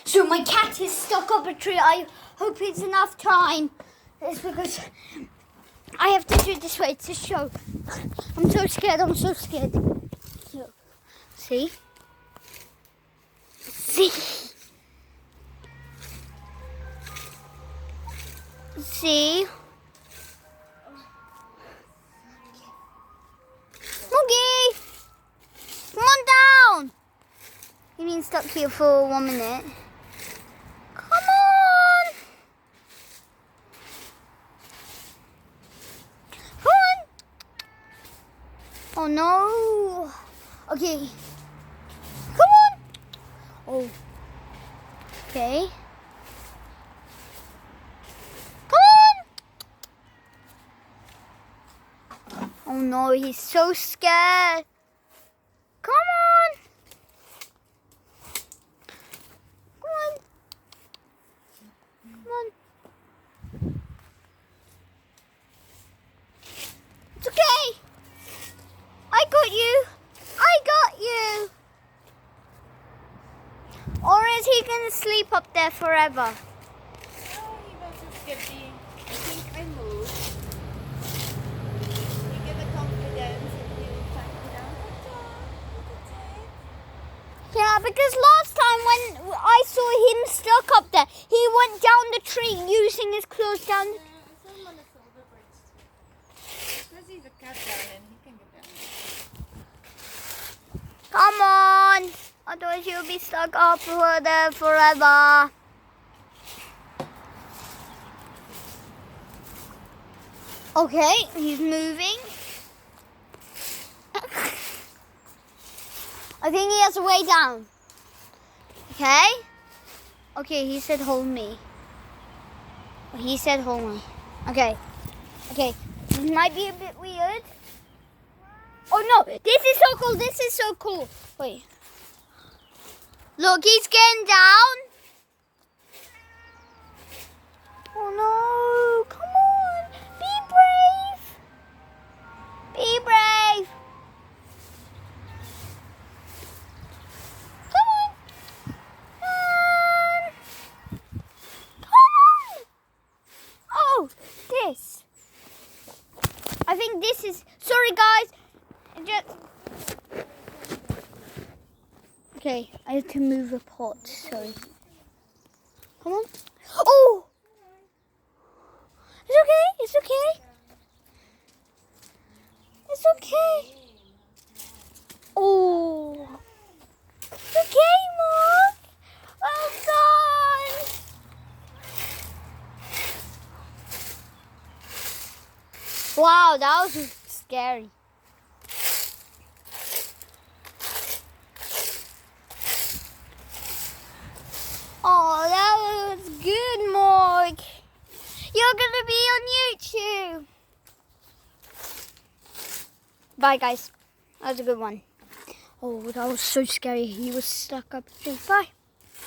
So my cat is stuck up a tree. I hope it's enough time. It's because I have to do it this way to show. I'm so scared. I'm so scared. So, see? See? See? Moogie! Come on down! You've been stuck here for 1 minute. Come on! Come on! Oh no! Okay. Come on! Oh. Okay. Oh no, he's so scared. Come on. Come on. Come on. It's okay. I got you. I got you. Or is he going to sleep up there forever? No, he was just getting, I think I moved. You give it confidence and he will find it out. Yeah, because last time when I saw him stuck up there, he went down the tree using his claws down the tree. Someone is over birds. Because he's a cat down and he can get down. Come on. Otherwise you'll be stuck up there forever. Okay, he's moving. I think he has a way down. Okay? Okay, he said hold me. He said hold me. Okay. Okay. This might be a bit weird. Oh no, this is so cool. This is so cool. Wait. Look, he's getting down. Oh no, come on. Be brave. Be brave. Come on. Come on. Oh, this. I think this is, sorry guys. Okay, I have to move a pot, sorry. Come on. Oh! It's okay, it's okay. It's okay. Oh. It's okay, Mark. Well done. Wow, that was scary. Oh, that was good, Mark. You're going to be on YouTube. Bye, guys. That was a good one. Oh, that was so scary. He was stuck up. Bye.